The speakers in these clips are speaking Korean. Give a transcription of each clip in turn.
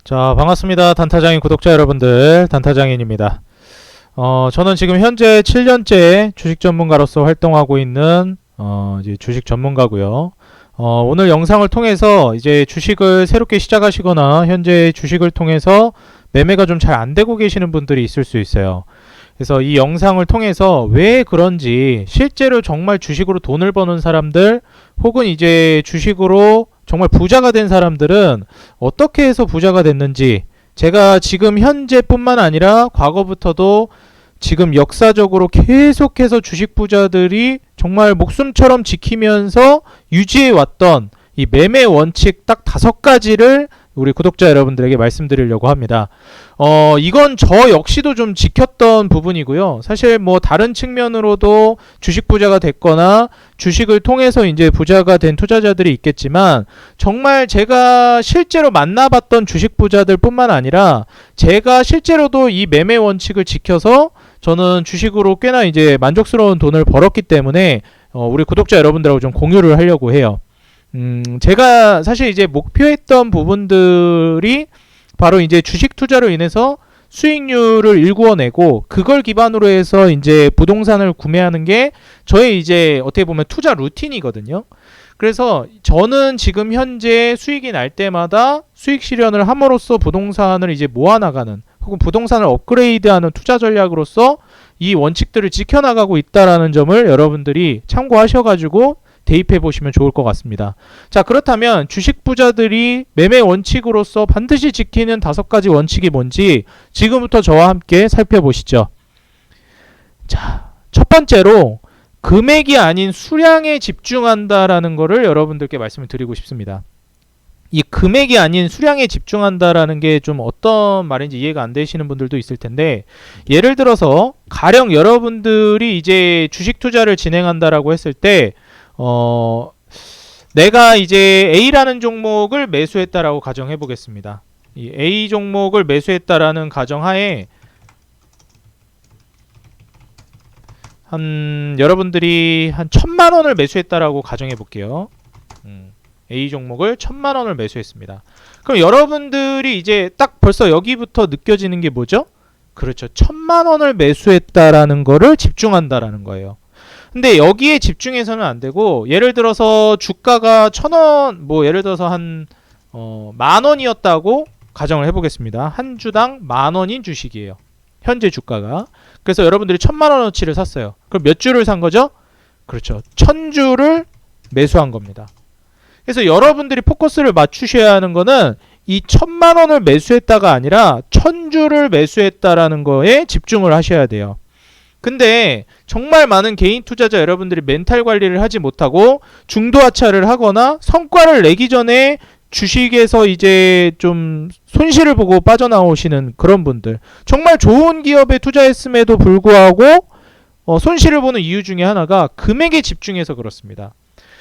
자, 반갑습니다. 단타장인 구독자 여러분들, 단타장인입니다. 저는 지금 현재 7년째 주식 전문가로서 활동하고 있는 이제 주식 전문가고요. 오늘 영상을 통해서 이제 주식을 새롭게 시작하시거나 현재 주식을 통해서 매매가 좀 잘 안 되고 계시는 분들이 있을 수 있어요. 그래서 이 영상을 통해서 왜 그런지, 실제로 정말 주식으로 돈을 버는 사람들 혹은 이제 주식으로 정말 부자가 된 사람들은 어떻게 해서 부자가 됐는지, 제가 지금 현재뿐만 아니라 과거부터도 지금 역사적으로 계속해서 주식 부자들이 정말 목숨처럼 지키면서 유지해 왔던 이 매매 원칙 딱 5가지를 우리 구독자 여러분들에게 말씀드리려고 합니다. 이건 저 역시도 좀 지켰던 부분이고요. 사실 뭐 다른 측면으로도 주식 부자가 됐거나 주식을 통해서 이제 부자가 된 투자자들이 있겠지만, 정말 제가 실제로 만나봤던 주식 부자들 뿐만 아니라 제가 실제로도 이 매매 원칙을 지켜서 저는 주식으로 꽤나 이제 만족스러운 돈을 벌었기 때문에 우리 구독자 여러분들하고 좀 공유를 하려고 해요. 제가 사실 이제 목표했던 부분들이 바로 이제 주식 투자로 인해서 수익률을 일구어내고, 그걸 기반으로 해서 이제 부동산을 구매하는 게 저의 이제 어떻게 보면 투자 루틴이거든요. 그래서 저는 지금 현재 수익이 날 때마다 수익 실현을 함으로써 부동산을 이제 모아나가는, 혹은 부동산을 업그레이드하는 투자 전략으로서 이 원칙들을 지켜나가고 있다라는 점을 여러분들이 참고하셔가지고 대입해 보시면 좋을 것 같습니다. 자, 그렇다면 주식 부자들이 매매 원칙으로서 반드시 지키는 5가지 원칙이 뭔지 지금부터 저와 함께 살펴보시죠. 자, 첫 번째로 금액이 아닌 수량에 집중한다라는 것을 여러분들께 말씀을 드리고 싶습니다. 이 금액이 아닌 수량에 집중한다라는 게 좀 어떤 말인지 이해가 안 되시는 분들도 있을 텐데, 예를 들어서 가령 여러분들이 이제 주식 투자를 진행한다라고 했을 때 내가 이제 A라는 종목을 매수했다라고 가정해 보겠습니다. 이 A 종목을 매수했다라는 가정하에 여러분들이 한 1000만원을 매수했다라고 가정해 볼게요. A 종목을 1000만원을 매수했습니다. 그럼 여러분들이 이제 딱 벌써 여기부터 느껴지는 게 뭐죠? 그렇죠. 1000만원을 매수했다라는 거를 집중한다라는 거예요. 근데 여기에 집중해서는 안 되고, 예를 들어서 주가가 1000원, 뭐 예를 들어서 한 만원이었다고 가정을 해보겠습니다. 한 주당 만원인 주식이에요, 현재 주가가. 그래서 여러분들이 1000만원어치를 샀어요. 그럼 몇 주를 산 거죠? 그렇죠. 1000주를 매수한 겁니다. 그래서 여러분들이 포커스를 맞추셔야 하는 거는 이 1000만원을 매수했다가 아니라 1000주를 매수했다라는 거에 집중을 하셔야 돼요. 근데 정말 많은 개인 투자자 여러분들이 멘탈 관리를 하지 못하고 중도 하차를 하거나 성과를 내기 전에 주식에서 이제 좀 손실을 보고 빠져나오시는 그런 분들, 정말 좋은 기업에 투자했음에도 불구하고 손실을 보는 이유 중에 하나가 금액에 집중해서 그렇습니다.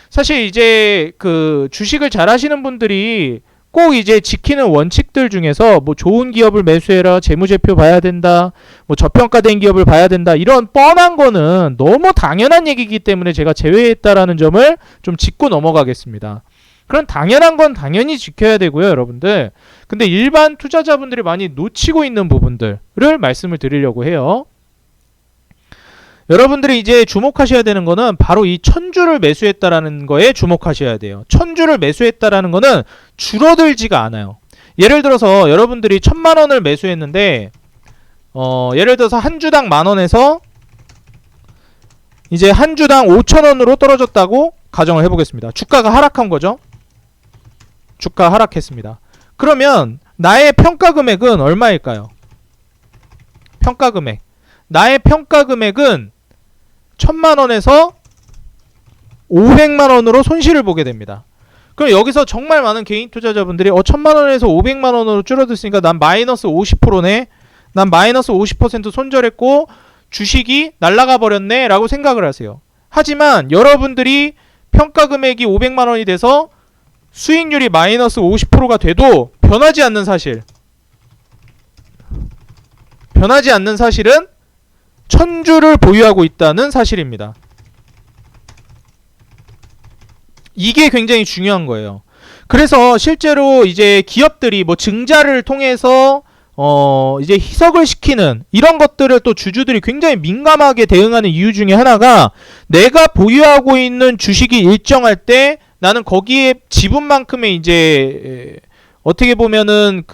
사실 이제 그 주식을 잘 하시는 분들이 꼭 이제 지키는 원칙들 중에서 뭐 좋은 기업을 매수해라, 재무제표 봐야 된다, 뭐 저평가된 기업을 봐야 된다, 이런 뻔한 거는 너무 당연한 얘기이기 때문에 제가 제외했다라는 점을 좀 짚고 넘어가겠습니다. 그런 당연한 건 당연히 지켜야 되고요, 여러분들. 근데 일반 투자자분들이 많이 놓치고 있는 부분들을 말씀을 드리려고 해요. 여러분들이 이제 주목하셔야 되는 거는 바로 이 1000주를 매수했다라는 거에 주목하셔야 돼요. 1000주를 매수했다라는 거는 줄어들지가 않아요. 예를 들어서 여러분들이 1000만원을 매수했는데 예를 들어서 한 주당 만원에서 이제 한 주당 5000원으로 떨어졌다고 가정을 해보겠습니다. 주가가 하락한 거죠. 주가 하락했습니다. 그러면 나의 평가 금액은 얼마일까요? 평가 금액. 나의 평가 금액은 1000만원에서 500만원으로 손실을 보게 됩니다. 그럼 여기서 정말 많은 개인 투자자분들이 1000만원에서 500만원으로 줄어들었으니까 난 마이너스 50%네, 난 마이너스 50% 손절했고 주식이 날아가 버렸네 라고 생각을 하세요. 하지만 여러분들이 평가 금액이 500만원이 돼서 수익률이 마이너스 50%가 돼도 변하지 않는 사실은 1000주를 보유하고 있다는 사실입니다. 이게 굉장히 중요한 거예요. 그래서 실제로 이제 기업들이 뭐 증자를 통해서 이제 희석을 시키는 이런 것들을 또 주주들이 굉장히 민감하게 대응하는 이유 중에 하나가 내가 보유하고 있는 주식이 일정할 때 나는 거기에 지분만큼의 이제 어떻게 보면은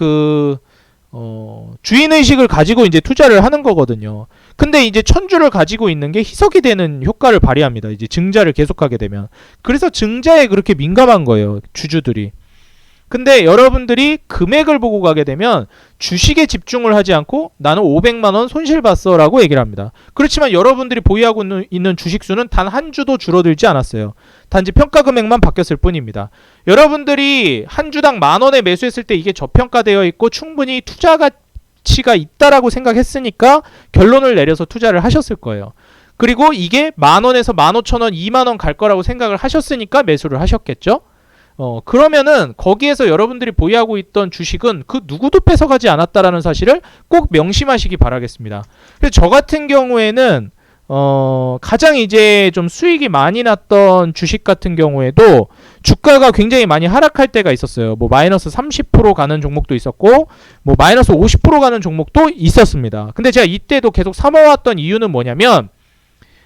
주인의식을 가지고 이제 투자를 하는 거거든요. 근데 이제 천주를 가지고 있는 게 희석이 되는 효과를 발휘합니다. 이제 증자를 계속하게 되면. 그래서 증자에 그렇게 민감한 거예요. 주주들이. 근데 여러분들이 금액을 보고 가게 되면 주식에 집중을 하지 않고 나는 500만원 손실 봤어 라고 얘기를 합니다. 그렇지만 여러분들이 보유하고 있는 주식수는 단 한 주도 줄어들지 않았어요. 단지 평가 금액만 바뀌었을 뿐입니다. 여러분들이 한 주당 만원에 매수했을 때 이게 저평가되어 있고 충분히 투자 가치가 있다라고 생각했으니까 결론을 내려서 투자를 하셨을 거예요. 그리고 이게 만원에서 15,000원, 2만원 갈 거라고 생각을 하셨으니까 매수를 하셨겠죠. 그러면은 거기에서 여러분들이 보유하고 있던 주식은 그 누구도 뺏어가지 않았다라는 사실을 꼭 명심하시기 바라겠습니다. 그래서 저 같은 경우에는 가장 이제 좀 수익이 많이 났던 주식 같은 경우에도 주가가 굉장히 많이 하락할 때가 있었어요. 뭐 마이너스 30% 가는 종목도 있었고 뭐 마이너스 50% 가는 종목도 있었습니다. 근데 제가 이때도 계속 삼아왔던 이유는 뭐냐면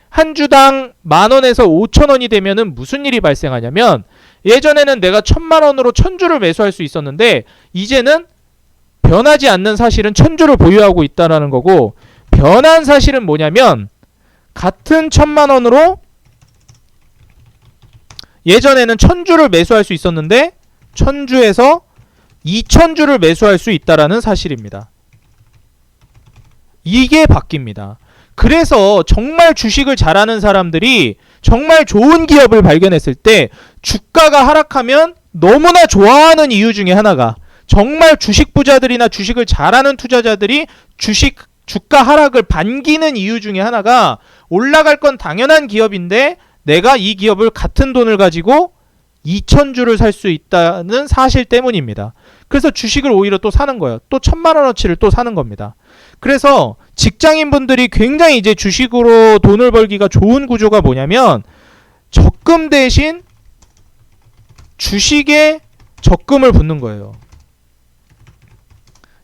한 주당 만원에서 5천원이 되면은 무슨 일이 발생하냐면 예전에는 내가 1,000만원으로 1,000주를 매수할 수 있었는데 이제는 변하지 않는 사실은 1,000주를 보유하고 있다는 거고 변한 사실은 뭐냐면 같은 1,000만원으로 예전에는 1,000주를 매수할 수 있었는데 1,000주에서 2,000주를 매수할 수 있다는 사실입니다. 이게 바뀝니다. 그래서 정말 주식을 잘하는 사람들이 정말 좋은 기업을 발견했을 때 주가가 하락하면 너무나 좋아하는 이유 중에 하나가 정말 주식 부자들이나 주식을 잘하는 투자자들이 주가 하락을 반기는 이유 중에 하나가 올라갈 건 당연한 기업인데 내가 이 기업을 같은 돈을 가지고 2,000주를 살 수 있다는 사실 때문입니다. 그래서 주식을 오히려 또 사는 거예요. 또 1,000만원어치를 또 사는 겁니다. 그래서 직장인분들이 굉장히 이제 주식으로 돈을 벌기가 좋은 구조가 뭐냐면 적금 대신 주식에 적금을 붓는 거예요.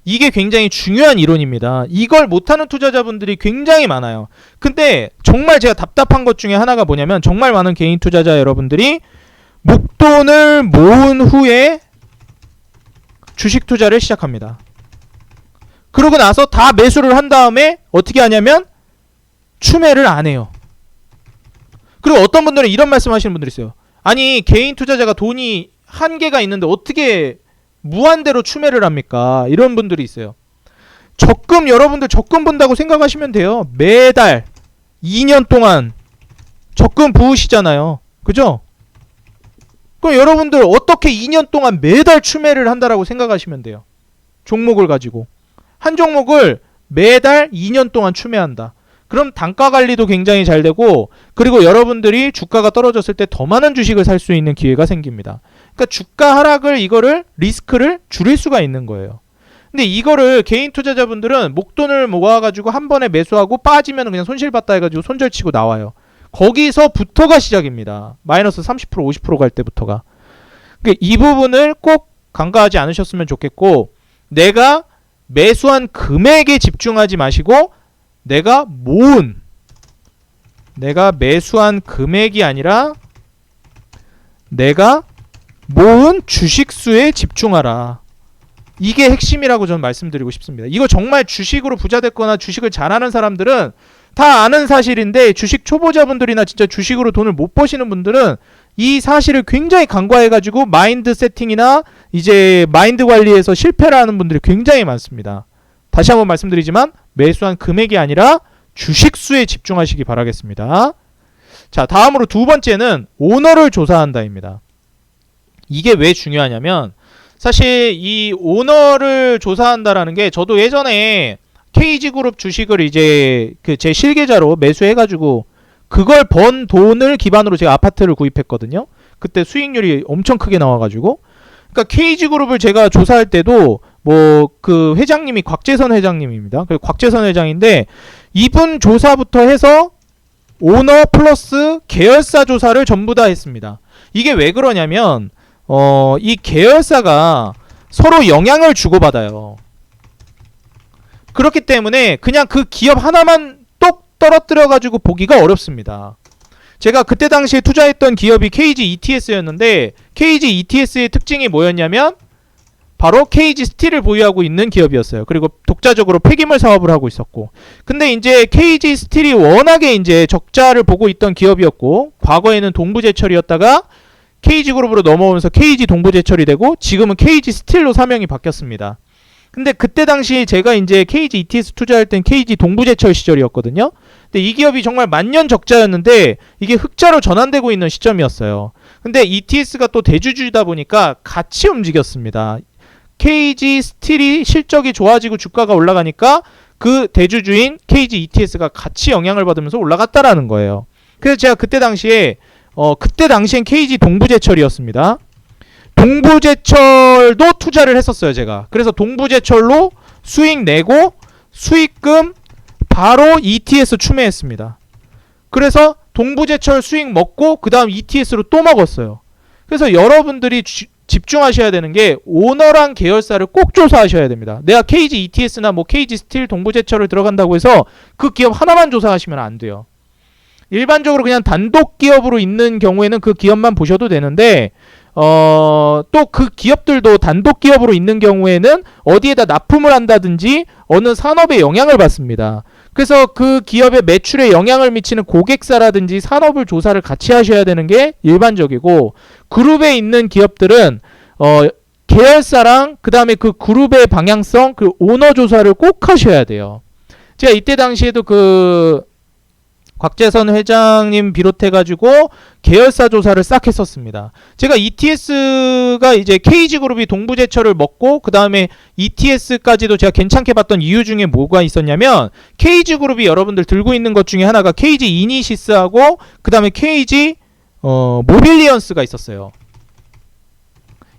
이게 굉장히 중요한 이론입니다. 이걸 못하는 투자자분들이 굉장히 많아요. 근데 정말 제가 답답한 것 중에 하나가 뭐냐면 정말 많은 개인 투자자 여러분들이 목돈을 모은 후에 주식 투자를 시작합니다. 그러고 나서 다 매수를 한 다음에 어떻게 하냐면 추매를 안 해요. 그리고 어떤 분들은 이런 말씀 하시는 분들이 있어요. 아니 개인 투자자가 돈이 한계가 있는데 어떻게 무한대로 추매를 합니까? 이런 분들이 있어요. 적금 여러분들 적금 분다고 생각하시면 돼요. 매달 2년 동안 적금 부으시잖아요. 그죠? 그럼 여러분들 어떻게 2년 동안 매달 추매를 한다라고 생각하시면 돼요. 종목을 가지고. 한 종목을 매달 2년 동안 추매한다. 그럼 단가 관리도 굉장히 잘 되고 그리고 여러분들이 주가가 떨어졌을 때 더 많은 주식을 살 수 있는 기회가 생깁니다. 그러니까 주가 하락을 이거를 리스크를 줄일 수가 있는 거예요. 근데 이거를 개인 투자자분들은 목돈을 모아가지고 한 번에 매수하고 빠지면 그냥 손실봤다 해가지고 손절치고 나와요. 거기서부터가 시작입니다. 마이너스 30% 50% 갈 때부터가. 그러니까 이 부분을 꼭 간과하지 않으셨으면 좋겠고 내가 매수한 금액에 집중하지 마시고 내가 매수한 금액이 아니라 내가 모은 주식수에 집중하라. 이게 핵심이라고 저는 말씀드리고 싶습니다. 이거 정말 주식으로 부자 됐거나 주식을 잘하는 사람들은 다 아는 사실인데 주식 초보자분들이나 진짜 주식으로 돈을 못 버시는 분들은 이 사실을 굉장히 간과해가지고 마인드 세팅이나 이제 마인드 관리에서 실패를 하는 분들이 굉장히 많습니다. 다시 한번 말씀드리지만 매수한 금액이 아니라 주식수에 집중하시기 바라겠습니다. 자, 다음으로 두 번째는 오너를 조사한다입니다. 이게 왜 중요하냐면 사실 이 오너를 조사한다라는 게 저도 예전에 KG그룹 주식을 이제 제 실계좌로 매수해가지고 그걸 번 돈을 기반으로 제가 아파트를 구입했거든요. 그때 수익률이 엄청 크게 나와가지고 그러니까 KG그룹을 제가 조사할 때도 뭐 그 회장님이 곽재선 회장님입니다. 그 곽재선 회장인데 이분 조사부터 해서 오너 플러스 계열사 조사를 전부 다 했습니다. 이게 왜 그러냐면 이 계열사가 서로 영향을 주고받아요. 그렇기 때문에 그냥 그 기업 하나만 똑 떨어뜨려 가지고 보기가 어렵습니다. 제가 그때 당시에 투자했던 기업이 KG ETS였는데 KG ETS의 특징이 뭐였냐면 바로 KG 스틸을 보유하고 있는 기업이었어요. 그리고 독자적으로 폐기물 사업을 하고 있었고, 근데 이제 KG 스틸이 워낙에 이제 적자를 보고 있던 기업이었고, 과거에는 동부제철이었다가 KG그룹으로 넘어오면서 KG 동부제철이 되고, 지금은 KG 스틸로 사명이 바뀌었습니다. 근데 그때 당시 제가 이제 KG ETS 투자할 땐 KG 동부제철 시절이었거든요. 근데 이 기업이 정말 만년 적자였는데 이게 흑자로 전환되고 있는 시점이었어요. 근데 ETS가 또 대주주이다 보니까 같이 움직였습니다. KG 스틸이 실적이 좋아지고 주가가 올라가니까 그 대주주인 KG ETS가 같이 영향을 받으면서 올라갔다라는 거예요. 그래서 제가 그때 당시엔 KG 동부제철이었습니다. 동부제철도 투자를 했었어요, 제가. 그래서 동부제철로 수익 내고 수익금 바로 ETS 추매했습니다. 그래서 동부제철 수익 먹고 그 다음 ETS로 또 먹었어요. 그래서 여러분들이 집중하셔야 되는 게 오너랑 계열사를 꼭 조사하셔야 됩니다. 내가 KG ETS나 뭐 KG 스틸 동부제철을 들어간다고 해서 그 기업 하나만 조사하시면 안 돼요. 일반적으로 그냥 단독 기업으로 있는 경우에는 그 기업만 보셔도 되는데 또 그 기업들도 단독 기업으로 있는 경우에는 어디에다 납품을 한다든지 어느 산업에 영향을 받습니다. 그래서 그 기업의 매출에 영향을 미치는 고객사라든지 산업을 조사를 같이 하셔야 되는 게 일반적이고, 그룹에 있는 기업들은 계열사랑 그 다음에 그 그룹의 방향성, 그 오너 조사를 꼭 하셔야 돼요. 제가 이때 당시에도 그 곽재선 회장님 비롯해가지고 계열사 조사를 싹 했었습니다. 제가 ETS가 이제 KG그룹이 동부제철을 먹고 그 다음에 ETS까지도 제가 괜찮게 봤던 이유 중에 뭐가 있었냐면, KG그룹이 여러분들 들고 있는 것 중에 하나가 KG 이니시스하고 그 다음에 KG 모빌리언스가 있었어요.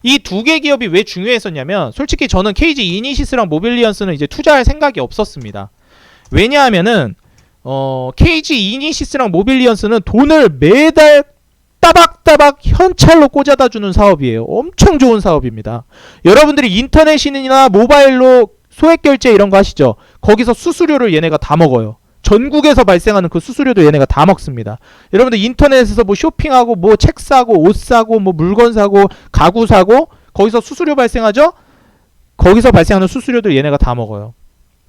이 두 개 기업이 왜 중요했었냐면, 솔직히 저는 KG 이니시스랑 모빌리언스는 이제 투자할 생각이 없었습니다. 왜냐하면은 KG 이니시스랑 모빌리언스는 돈을 매달 따박따박 현찰로 꽂아다 주는 사업이에요. 엄청 좋은 사업입니다. 여러분들이 인터넷이나 모바일로 소액결제 이런 거 하시죠? 거기서 수수료를 얘네가 다 먹어요. 전국에서 발생하는 그 수수료도 얘네가 다 먹습니다. 여러분들 인터넷에서 뭐 쇼핑하고 뭐 책 사고 옷 사고 뭐 물건 사고 가구 사고 거기서 수수료 발생하죠? 거기서 발생하는 수수료들 얘네가 다 먹어요.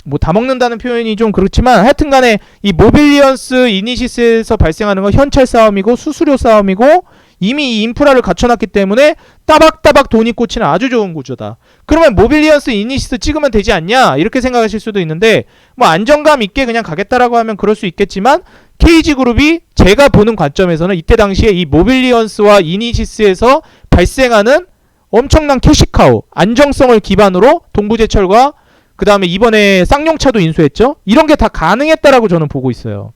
뭐 다 먹는다는 표현이 좀 그렇지만 하여튼간에 이 모빌리언스 이니시스에서 발생하는 건 현찰 싸움이고 수수료 싸움이고, 이미 이 인프라를 갖춰놨기 때문에 따박따박 돈이 꽂히는 아주 좋은 구조다. 그러면 모빌리언스 이니시스 찍으면 되지 않냐 이렇게 생각하실 수도 있는데, 뭐 안정감 있게 그냥 가겠다라고 하면 그럴 수 있겠지만, KG그룹이 제가 보는 관점에서는 이때 당시에 이 모빌리언스와 이니시스에서 발생하는 엄청난 캐시카우, 안정성을 기반으로 동부제철과 그 다음에 이번에 쌍용차도 인수했죠. 이런 게 다 가능했다라고 저는 보고 있어요.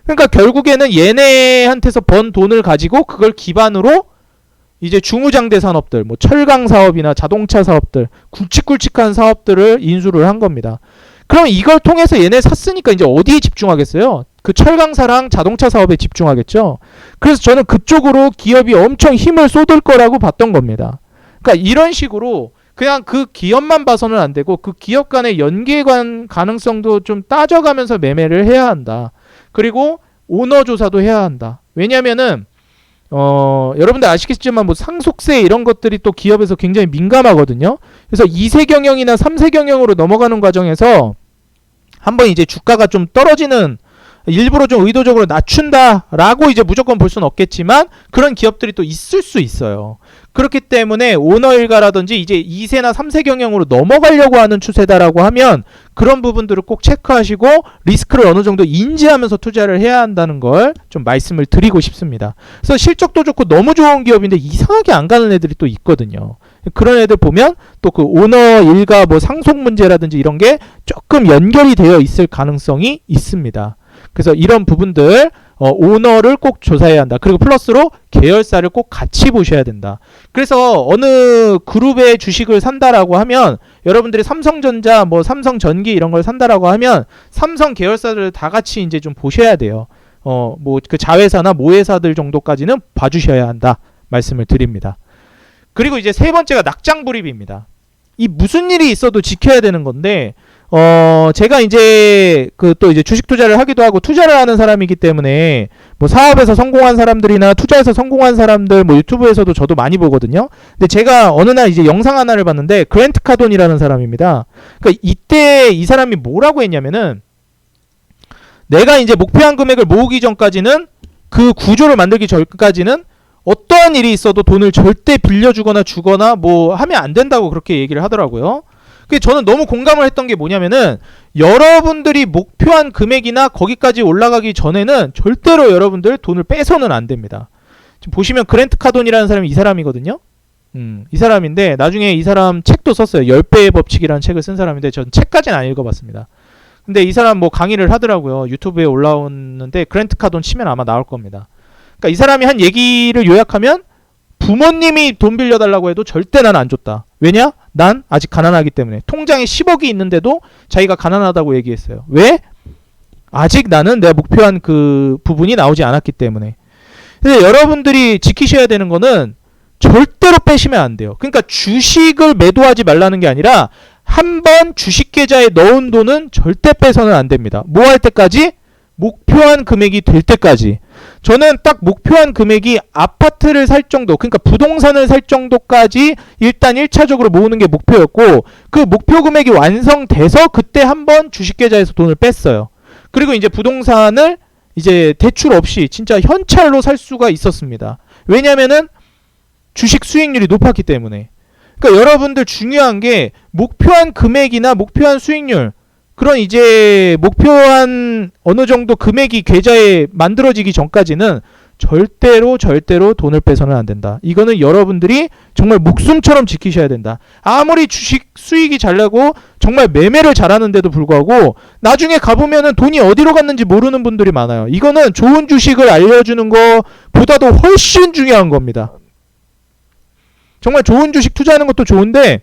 그러니까 결국에는 얘네한테서 번 돈을 가지고 그걸 기반으로 이제 중후장대 산업들, 뭐 철강 사업이나 자동차 사업들, 굵직굵직한 사업들을 인수를 한 겁니다. 그럼 이걸 통해서 얘네 샀으니까 이제 어디에 집중하겠어요? 그 철강사랑 자동차 사업에 집중하겠죠. 그래서 저는 그쪽으로 기업이 엄청 힘을 쏟을 거라고 봤던 겁니다. 그러니까 이런 식으로 그냥 그 기업만 봐서는 안 되고 그 기업 간의 연계관 가능성도 좀 따져가면서 매매를 해야 한다. 그리고 오너 조사도 해야 한다. 왜냐면은 여러분들 아시겠지만 뭐 상속세 이런 것들이 또 기업에서 굉장히 민감하거든요. 그래서 2세 경영이나 3세 경영으로 넘어가는 과정에서 한번 이제 주가가 좀 떨어지는, 일부러 좀 의도적으로 낮춘다라고 이제 무조건 볼 수는 없겠지만 그런 기업들이 또 있을 수 있어요. 그렇기 때문에 오너 일가라든지 이제 2세나 3세 경영으로 넘어가려고 하는 추세다라고 하면 그런 부분들을 꼭 체크하시고 리스크를 어느 정도 인지하면서 투자를 해야 한다는 걸 좀 말씀을 드리고 싶습니다. 그래서 실적도 좋고 너무 좋은 기업인데 이상하게 안 가는 애들이 또 있거든요. 그런 애들 보면 또 그 오너 일가 뭐 상속 문제라든지 이런 게 조금 연결이 되어 있을 가능성이 있습니다. 그래서 이런 부분들 오너를 꼭 조사해야 한다. 그리고 플러스로 계열사를 꼭 같이 보셔야 된다. 그래서 어느 그룹의 주식을 산다라고 하면 여러분들이 삼성전자, 뭐 삼성전기 이런 걸 산다라고 하면 삼성 계열사를 다 같이 이제 좀 보셔야 돼요. 뭐 그 자회사나 모회사들 정도까지는 봐주셔야 한다 말씀을 드립니다. 그리고 이제 세 번째가 낙장불입입니다. 이 무슨 일이 있어도 지켜야 되는 건데 제가 이제 또 이제 주식 투자를 하기도 하고 투자를 하는 사람이기 때문에 뭐 사업에서 성공한 사람들이나 투자에서 성공한 사람들 뭐 유튜브에서도 저도 많이 보거든요. 근데 제가 어느 날 이제 영상 하나를 봤는데 그랜트 카돈이라는 사람입니다. 그러니까 이때 이 사람이 뭐라고 했냐면은 내가 이제 목표한 금액을 모으기 전까지는 그 구조를 만들기 전까지는 어떠한 일이 있어도 돈을 절대 빌려주거나 주거나 뭐 하면 안 된다고 그렇게 얘기를 하더라고요. 그게 저는 너무 공감을 했던 게 뭐냐면은 여러분들이 목표한 금액이나 거기까지 올라가기 전에는 절대로 여러분들 돈을 빼서는 안 됩니다. 지금 보시면 그랜트 카돈이라는 사람이 이 사람이거든요. 이 사람인데 나중에 이 사람 책도 썼어요. 10배의 법칙이라는 책을 쓴 사람인데 전 책까지는 안 읽어봤습니다. 근데 이 사람 뭐 강의를 하더라고요. 유튜브에 올라오는데 그랜트 카돈 치면 아마 나올 겁니다. 그러니까 이 사람이 한 얘기를 요약하면 부모님이 돈 빌려달라고 해도 절대 난 안 줬다. 왜냐? 난 아직 가난하기 때문에. 통장에 10억이 있는데도 자기가 가난하다고 얘기했어요. 왜? 아직 나는 내가 목표한 그 부분이 나오지 않았기 때문에. 근데 여러분들이 지키셔야 되는 거는 절대로 빼시면 안 돼요. 그러니까 주식을 매도하지 말라는 게 아니라 한번 주식 계좌에 넣은 돈은 절대 빼서는 안 됩니다. 뭐 할 때까지? 목표한 금액이 될 때까지. 저는 딱 목표한 금액이 아파트를 살 정도, 그러니까 부동산을 살 정도까지 일단 1차적으로 모으는 게 목표였고, 그 목표 금액이 완성돼서 그때 한번 주식계좌에서 돈을 뺐어요. 그리고 이제 부동산을 이제 대출 없이 진짜 현찰로 살 수가 있었습니다. 왜냐면은 주식 수익률이 높았기 때문에. 그러니까 여러분들 중요한 게 목표한 금액이나 목표한 수익률, 그런 이제 목표한 어느 정도 금액이 계좌에 만들어지기 전까지는 절대로 돈을 빼서는 안 된다. 이거는 여러분들이 정말 목숨처럼 지키셔야 된다. 아무리 주식 수익이 잘 나고 정말 매매를 잘하는데도 불구하고 나중에 가보면은 돈이 어디로 갔는지 모르는 분들이 많아요. 이거는 좋은 주식을 알려주는 것보다도 훨씬 중요한 겁니다. 정말 좋은 주식 투자하는 것도 좋은데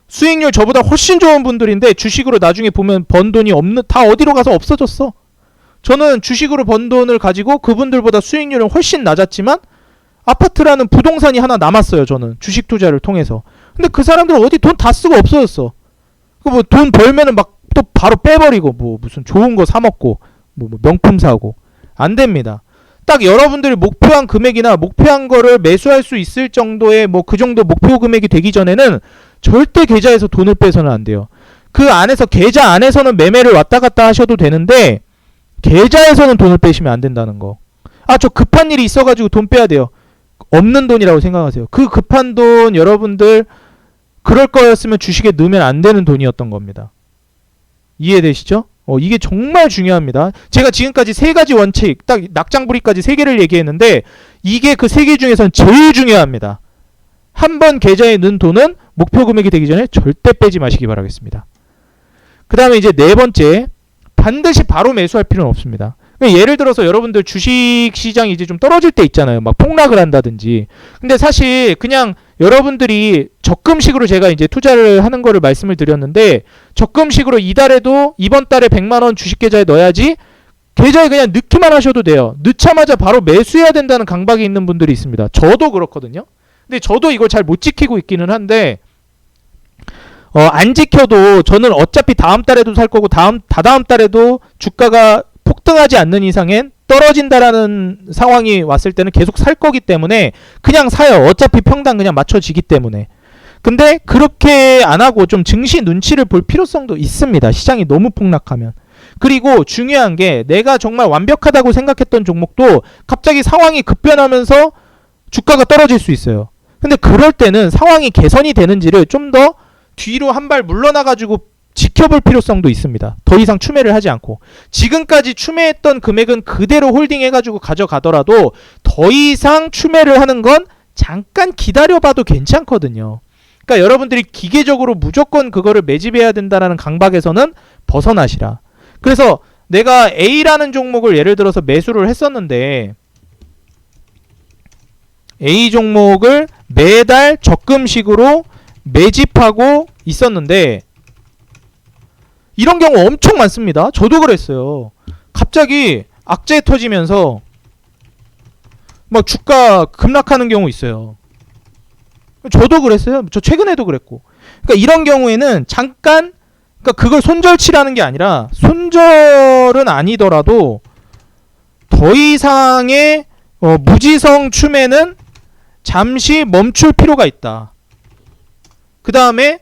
수익률 저보다 훨씬 좋은 분들인데 주식으로 나중에 보면 번 돈이 다 어디로 가서 없어졌어. 저는 주식으로 번 돈을 가지고 그분들보다 수익률은 훨씬 낮았지만 아파트라는 부동산이 하나 남았어요. 저는 주식 투자를 통해서. 근데 그 사람들은 어디 돈 다 쓰고 없어졌어. 뭐 돈 벌면은 막 또 바로 빼버리고 뭐 무슨 좋은 거 사 먹고 뭐 명품 사고. 안 됩니다. 딱 여러분들이 목표한 금액이나 목표한 거를 매수할 수 있을 정도의 뭐 그 정도 목표 금액이 되기 전에는 절대 계좌에서 돈을 빼서는 안 돼요. 그 안에서 계좌 안에서는 매매를 왔다 갔다 하셔도 되는데 계좌에서는 돈을 빼시면 안 된다는 거. 아, 저 급한 일이 있어가지고 돈 빼야 돼요. 없는 돈이라고 생각하세요. 그 급한 돈 여러분들 그럴 거였으면 주식에 넣으면 안 되는 돈이었던 겁니다. 이해되시죠? 이게 정말 중요합니다. 제가 지금까지 세 가지 원칙, 딱 낙장불입까지 세 개를 얘기했는데 이게 그 세 개 중에서는 제일 중요합니다. 한 번 계좌에 넣은 돈은 목표 금액이 되기 전에 절대 빼지 마시기 바라겠습니다. 그 다음에 이제 네 번째, 반드시 바로 매수할 필요는 없습니다. 예를 들어서 여러분들 주식 시장이 이제 좀 떨어질 때 있잖아요. 막 폭락을 한다든지. 근데 사실 그냥 여러분들이 적금식으로 제가 이제 투자를 하는 거를 말씀을 드렸는데 적금식으로 이번 달에 100만원 주식 계좌에 넣어야지 계좌에 그냥 넣기만 하셔도 돼요. 넣자마자 바로 매수해야 된다는 강박이 있는 분들이 있습니다. 저도 그렇거든요. 근데 저도 이걸 잘 못 지키고 있기는 한데 안 지켜도 저는 어차피 다음 달에도 살 거고 다다음 달에도 주가가 폭등하지 않는 이상엔 떨어진다라는 상황이 왔을 때는 계속 살 거기 때문에 그냥 사요. 어차피 평당 그냥 맞춰지기 때문에. 근데 그렇게 안 하고 좀 증시 눈치를 볼 필요성도 있습니다. 시장이 너무 폭락하면. 그리고 중요한 게 내가 정말 완벽하다고 생각했던 종목도 갑자기 상황이 급변하면서 주가가 떨어질 수 있어요. 근데 그럴 때는 상황이 개선이 되는지를 좀 더 뒤로 한 발 물러나가지고 지켜볼 필요성도 있습니다. 더 이상 추매를 하지 않고. 지금까지 추매했던 금액은 그대로 홀딩해가지고 가져가더라도 더 이상 추매를 하는 건 잠깐 기다려봐도 괜찮거든요. 그러니까 여러분들이 기계적으로 무조건 그거를 매집해야 된다는 강박에서는 벗어나시라. 그래서 내가 A라는 종목을 예를 들어서 매수를 했었는데 A 종목을 매달 적금식으로 매집하고 있었는데 이런 경우 엄청 많습니다. 저도 그랬어요. 갑자기 악재 터지면서 막 주가 급락하는 경우 있어요. 저도 그랬어요. 저 최근에도 그랬고. 그러니까 이런 경우에는 잠깐, 그러니까 그걸 손절치라는 게 아니라 손절은 아니더라도 더 이상의 무지성 춤에는 잠시 멈출 필요가 있다. 그 다음에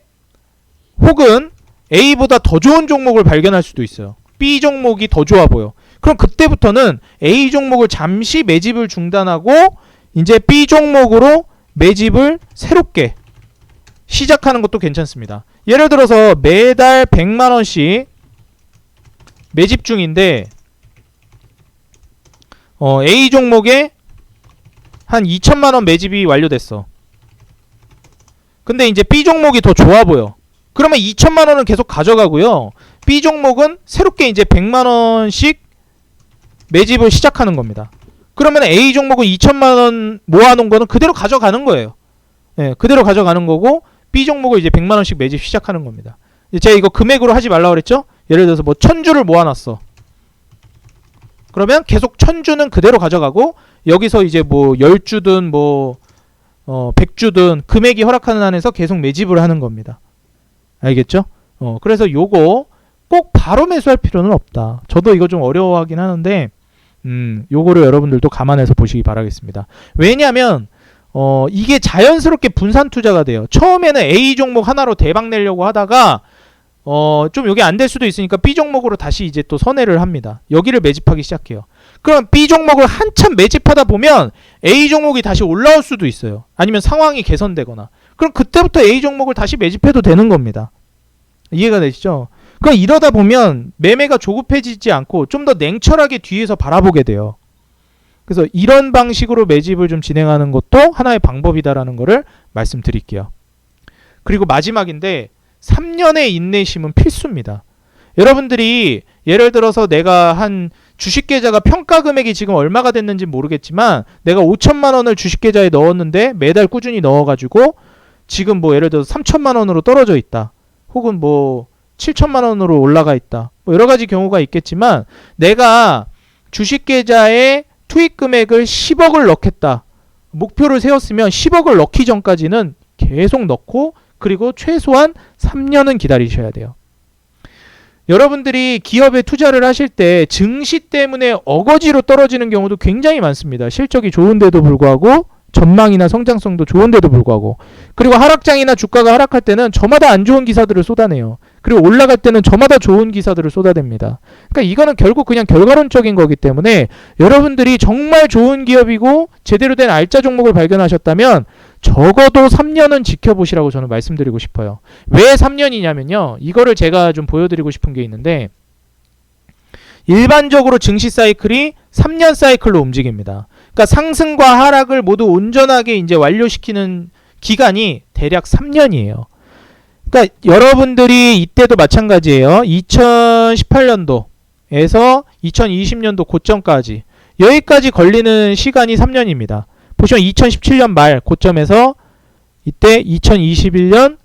혹은 A보다 더 좋은 종목을 발견할 수도 있어요. B 종목이 더 좋아 보여. 그럼 그때부터는 A 종목을 잠시 매집을 중단하고 이제 B 종목으로 매집을 새롭게 시작하는 것도 괜찮습니다. 예를 들어서 매달 100만원씩 매집 중인데 A 종목에 한 2천만원 매집이 완료됐어. 근데 이제 B 종목이 더 좋아 보여. 그러면 2천만원은 계속 가져가고요. B 종목은 새롭게 이제 100만원씩 매집을 시작하는 겁니다. 그러면 A 종목은 2천만원 모아놓은 거는 그대로 가져가는 거예요. 예, 그대로 가져가는 거고 B 종목을 이제 100만원씩 매집 시작하는 겁니다. 제가 이거 금액으로 하지 말라고 그랬죠? 예를 들어서 뭐 1000주를 모아놨어. 그러면 계속 1000주는 그대로 가져가고 여기서 이제 뭐 10주든 뭐 100주든 금액이 허락하는 한에서 계속 매집을 하는 겁니다. 알겠죠? 그래서 요거 꼭 바로 매수할 필요는 없다. 저도 이거 좀 어려워하긴 하는데 요거를 여러분들도 감안해서 보시기 바라겠습니다. 왜냐면 이게 자연스럽게 분산 투자가 돼요. 처음에는 A 종목 하나로 대박 내려고 하다가 좀 이게 안 될 수도 있으니까 B 종목으로 다시 이제 또 선회를 합니다. 여기를 매집하기 시작해요. 그럼 B 종목을 한참 매집하다 보면 A 종목이 다시 올라올 수도 있어요. 아니면 상황이 개선되거나. 그럼 그때부터 A 종목을 다시 매집해도 되는 겁니다. 이해가 되시죠? 그럼 이러다 보면 매매가 조급해지지 않고 좀 더 냉철하게 뒤에서 바라보게 돼요. 그래서 이런 방식으로 매집을 좀 진행하는 것도 하나의 방법이다라는 거를 말씀드릴게요. 그리고 마지막인데 3년의 인내심은 필수입니다. 여러분들이 예를 들어서 내가 한 주식계좌가 평가 금액이 지금 얼마가 됐는지 모르겠지만 내가 5천만원을 주식계좌에 넣었는데 매달 꾸준히 넣어가지고 지금 뭐 예를 들어서 3천만원으로 떨어져 있다. 혹은 뭐 7천만원으로 올라가 있다. 뭐 여러 가지 경우가 있겠지만 내가 주식계좌에 투입 금액을 10억을 넣겠다. 목표를 세웠으면 10억을 넣기 전까지는 계속 넣고 그리고 최소한 3년은 기다리셔야 돼요. 여러분들이 기업에 투자를 하실 때 증시 때문에 어거지로 떨어지는 경우도 굉장히 많습니다. 실적이 좋은데도 불구하고 전망이나 성장성도 좋은데도 불구하고 그리고 하락장이나 주가가 하락할 때는 저마다 안 좋은 기사들을 쏟아내요. 그리고 올라갈 때는 저마다 좋은 기사들을 쏟아냅니다. 그러니까 이거는 결국 그냥 결과론적인 거기 때문에 여러분들이 정말 좋은 기업이고 제대로 된 알짜 종목을 발견하셨다면 적어도 3년은 지켜보시라고 저는 말씀드리고 싶어요. 왜 3년이냐면요. 이거를 제가 좀 보여드리고 싶은 게 있는데 일반적으로 증시 사이클이 3년 사이클로 움직입니다. 그러니까 상승과 하락을 모두 온전하게 이제 완료시키는 기간이 대략 3년이에요. 그러니까 여러분들이 이때도 마찬가지예요. 2018년도에서 2020년도 고점까지 여기까지 걸리는 시간이 3년입니다. 보시면 2017년 말 고점에서 이때 2021년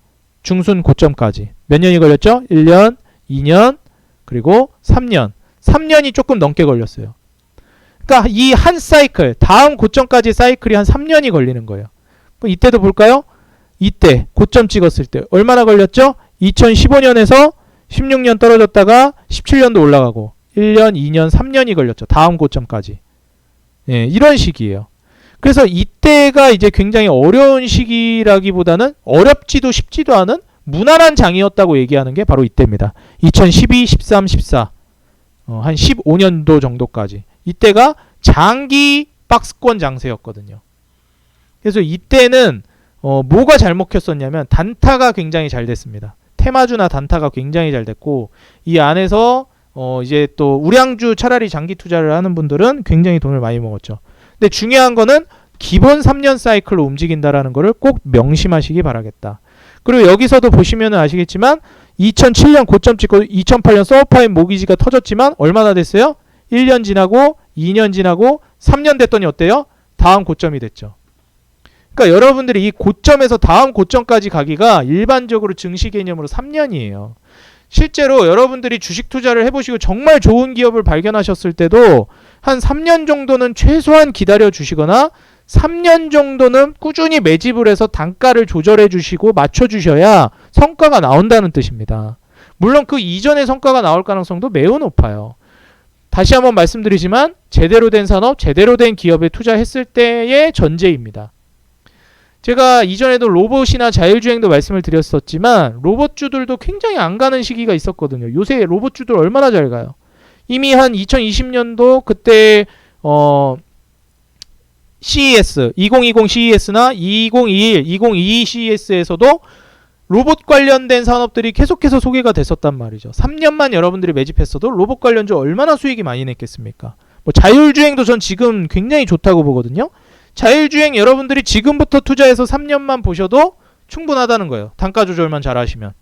중순 고점까지 몇 년이 걸렸죠? 1년, 2년, 그리고 3년. 3년이 조금 넘게 걸렸어요. 그러니까 이 한 사이클, 다음 고점까지 사이클이 한 3년이 걸리는 거예요. 그럼 이때도 볼까요? 이때 고점 찍었을 때 얼마나 걸렸죠? 2015년에서 16년 떨어졌다가 17년도 올라가고 1년, 2년, 3년이 걸렸죠. 다음 고점까지. 예, 이런 시기예요. 그래서 이때가 이제 굉장히 어려운 시기라기보다는 어렵지도 쉽지도 않은 무난한 장이었다고 얘기하는 게 바로 이때입니다. 2012, 13, 14 한 15년도 정도까지 이때가 장기 박스권 장세였거든요. 그래서 이때는 뭐가 잘 먹혔었냐면 단타가 굉장히 잘 됐습니다. 테마주나 단타가 굉장히 잘 됐고 이 안에서 이제 또 우량주 차라리 장기 투자를 하는 분들은 굉장히 돈을 많이 먹었죠. 근데 중요한 거는 기본 3년 사이클로 움직인다라는 거를 꼭 명심하시기 바라겠다. 그리고 여기서도 보시면 아시겠지만 2007년 고점 찍고 2008년 서브프라임 모기지가 터졌지만 얼마나 됐어요? 1년 지나고 2년 지나고 3년 됐더니 어때요? 다음 고점이 됐죠. 그러니까 여러분들이 이 고점에서 다음 고점까지 가기가 일반적으로 증시 개념으로 3년이에요. 실제로 여러분들이 주식 투자를 해보시고 정말 좋은 기업을 발견하셨을 때도 한 3년 정도는 최소한 기다려 주시거나 3년 정도는 꾸준히 매집을 해서 단가를 조절해 주시고 맞춰 주셔야 성과가 나온다는 뜻입니다. 물론 그 이전의 성과가 나올 가능성도 매우 높아요. 다시 한번 말씀드리지만 제대로 된 산업, 제대로 된 기업에 투자했을 때의 전제입니다. 제가 이전에도 로봇이나 자율주행도 말씀을 드렸었지만 로봇주들도 굉장히 안 가는 시기가 있었거든요. 요새 로봇주들 얼마나 잘 가요. 이미 한 2020년도 그때 CES, 2020 CES나 2021, 2022 CES에서도 로봇 관련된 산업들이 계속해서 소개가 됐었단 말이죠. 3년만 여러분들이 매집했어도 로봇 관련주 얼마나 수익이 많이 냈겠습니까? 뭐 자율주행도 전 지금 굉장히 좋다고 보거든요. 자율주행 여러분들이 지금부터 투자해서 3년만 보셔도 충분하다는 거예요. 단가 조절만 잘 하시면.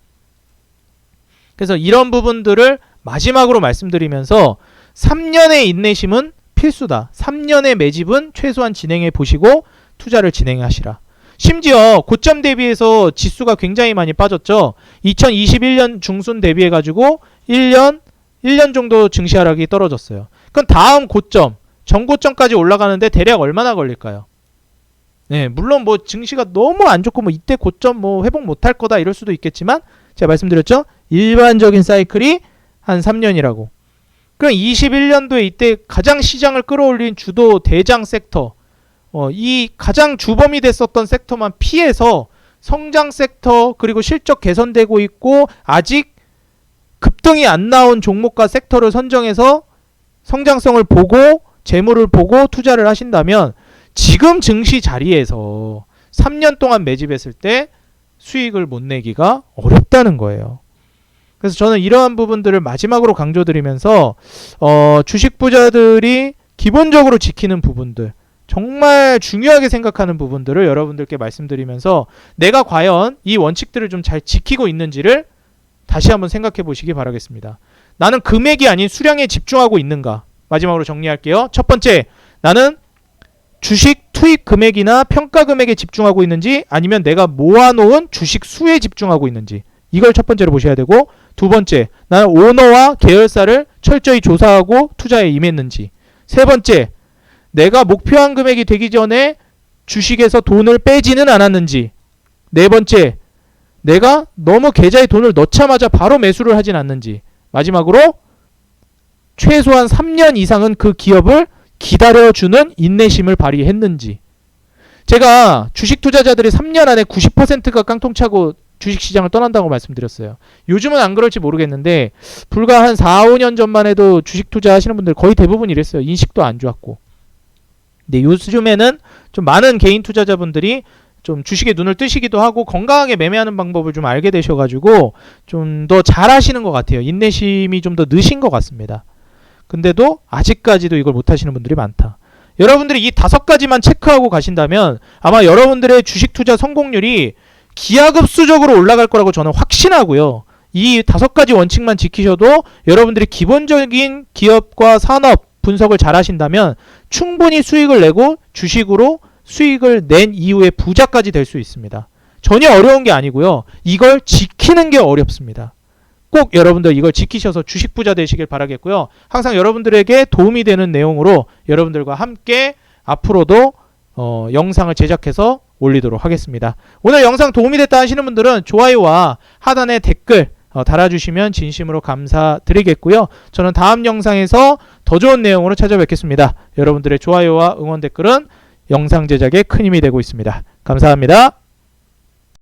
그래서 이런 부분들을 마지막으로 말씀드리면서 3년의 인내심은 필수다. 3년의 매집은 최소한 진행해 보시고 투자를 진행하시라. 심지어 고점 대비해서 지수가 굉장히 많이 빠졌죠. 2021년 중순 대비해 가지고 1년 정도 증시 하락이 떨어졌어요. 그럼 다음 고점, 전고점까지 올라가는데 대략 얼마나 걸릴까요? 네, 물론 뭐 증시가 너무 안 좋고 뭐 이때 고점 뭐 회복 못할 거다 이럴 수도 있겠지만 제가 말씀드렸죠. 일반적인 사이클이 한 3년이라고. 그럼 21년도에 이때 가장 시장을 끌어올린 주도 대장 섹터, 이 가장 주범이 됐었던 섹터만 피해서 성장 섹터 그리고 실적 개선되고 있고 아직 급등이 안 나온 종목과 섹터를 선정해서 성장성을 보고 재물을 보고 투자를 하신다면 지금 증시 자리에서 3년 동안 매집했을 때 수익을 못 내기가 어렵다는 거예요. 그래서 저는 이러한 부분들을 마지막으로 강조드리면서 주식 부자들이 기본적으로 지키는 부분들, 정말 중요하게 생각하는 부분들을 여러분들께 말씀드리면서 내가 과연 이 원칙들을 좀 잘 지키고 있는지를 다시 한번 생각해 보시기 바라겠습니다. 나는 금액이 아닌 수량에 집중하고 있는가? 마지막으로 정리할게요. 첫 번째, 나는 주식 투입 금액이나 평가 금액에 집중하고 있는지 아니면 내가 모아놓은 주식 수에 집중하고 있는지 이걸 첫 번째로 보셔야 되고, 두 번째, 나는 오너와 계열사를 철저히 조사하고 투자에 임했는지, 세 번째, 내가 목표한 금액이 되기 전에 주식에서 돈을 빼지는 않았는지, 네 번째, 내가 너무 계좌에 돈을 넣자마자 바로 매수를 하진 않는지, 마지막으로 최소한 3년 이상은 그 기업을 기다려주는 인내심을 발휘했는지. 제가 주식 투자자들이 3년 안에 90%가 깡통차고 주식시장을 떠난다고 말씀드렸어요. 요즘은 안 그럴지 모르겠는데 불과 한 4, 5년 전만 해도 주식 투자하시는 분들 거의 대부분 이랬어요. 인식도 안 좋았고. 근데 요즘에는 좀 많은 개인 투자자분들이 좀 주식에 눈을 뜨시기도 하고 건강하게 매매하는 방법을 좀 알게 되셔가지고 좀 더 잘하시는 것 같아요. 인내심이 좀 더 느신 것 같습니다. 근데도 아직까지도 이걸 못하시는 분들이 많다. 여러분들이 이 5가지만 체크하고 가신다면 아마 여러분들의 주식 투자 성공률이 기하급수적으로 올라갈 거라고 저는 확신하고요. 이 5가지 원칙만 지키셔도 여러분들이 기본적인 기업과 산업 분석을 잘 하신다면 충분히 수익을 내고 주식으로 수익을 낸 이후에 부자까지 될 수 있습니다. 전혀 어려운 게 아니고요. 이걸 지키는 게 어렵습니다. 꼭 여러분들 이걸 지키셔서 주식 부자 되시길 바라겠고요. 항상 여러분들에게 도움이 되는 내용으로 여러분들과 함께 앞으로도 영상을 제작해서 올리도록 하겠습니다. 오늘 영상 도움이 됐다 하시는 분들은 좋아요와 하단에 댓글 달아주시면 진심으로 감사드리겠고요. 저는 다음 영상에서 더 좋은 내용으로 찾아뵙겠습니다. 여러분들의 좋아요와 응원 댓글은 영상 제작에 큰 힘이 되고 있습니다. 감사합니다.